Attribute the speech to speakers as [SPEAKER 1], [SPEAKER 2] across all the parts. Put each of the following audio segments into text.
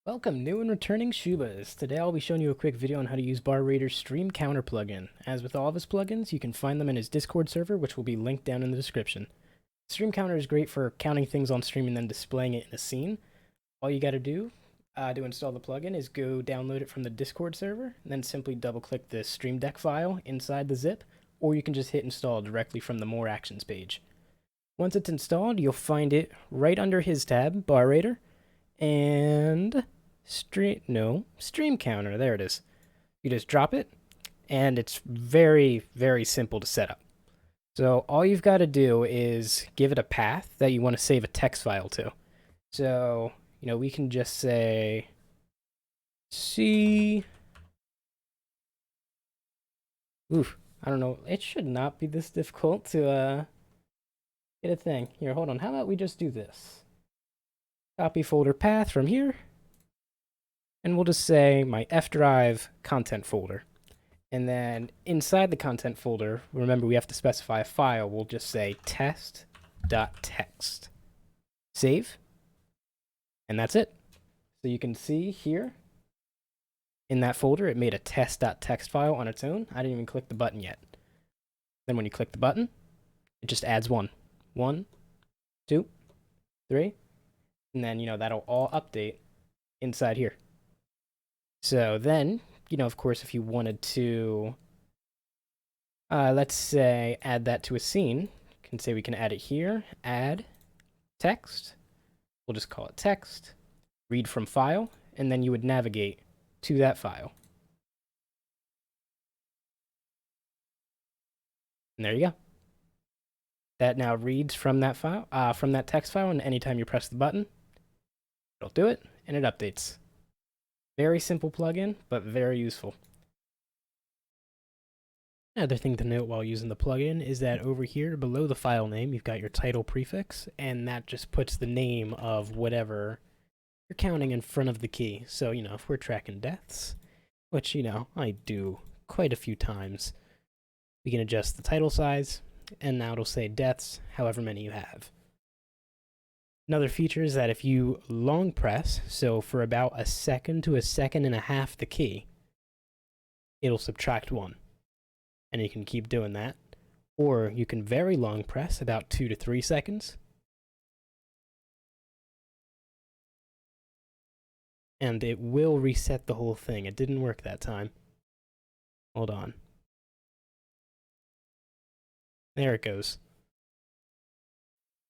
[SPEAKER 1] Welcome, new and returning Shubas. Today I'll be showing you a quick video on how to use BarRaider's Stream Counter plugin. As with all of his plugins, you can find them in his Discord server, which will be linked down in the description. Stream Counter is great for counting things on stream and then displaying it in a scene. All you gotta do to install the plugin is go download it from the Discord server, and then simply double-click the Stream Deck file inside the zip, or you can just hit install directly from the More Actions page. Once it's installed, you'll find it right under his tab, BarRaider, and stream counter. There it is. You just drop it, and it's very, very simple to set up. So all you've got to do is give it a path that you want to save a text file to. So, we can just say C. Oof, I don't know. It should not be this difficult to get a thing. Here, hold on. How about we just do this? Copy folder path from here, and we'll just say my F drive content folder. And then inside the content folder, remember we have to specify a file. We'll just say test.txt. Save. And that's it. So you can see here in that folder, it made a test.txt file on its own. I didn't even click the button yet. Then when you click the button, it just adds one. 1, 2, 3. And then, that'll all update inside here. So then, of course, if you wanted to, let's say, add that to a scene, you can say we can add it here, add text. We'll just call it text, read from file, and then you would navigate to that file. And there you go. That now reads from that file, from that text file, and anytime you press the button, it'll do it, and it updates. Very simple plugin, but very useful. Another thing to note while using the plugin is that over here below the file name, you've got your title prefix, and that just puts the name of whatever you're counting in front of the key. So, if we're tracking deaths, which, I do quite a few times, we can adjust the title size, and now it'll say deaths, however many you have. Another feature is that if you long press, so for about a second to a second and a half the key, it'll subtract 1. And you can keep doing that. Or you can very long press, about 2 to 3 seconds. And it will reset the whole thing. It didn't work that time. Hold on. There it goes.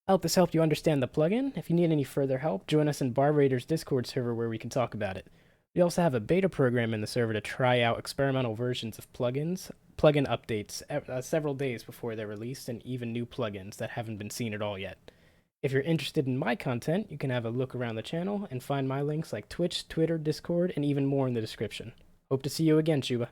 [SPEAKER 1] I hope this helped you understand the plugin. If you need any further help, join us in BarRaider's Discord server where we can talk about it. We also have a beta program in the server to try out experimental versions of plugin updates several days before they're released, and even new plugins that haven't been seen at all yet. If you're interested in my content, you can have a look around the channel and find my links like Twitch, Twitter, Discord, and even more in the description. Hope to see you again, Chuba.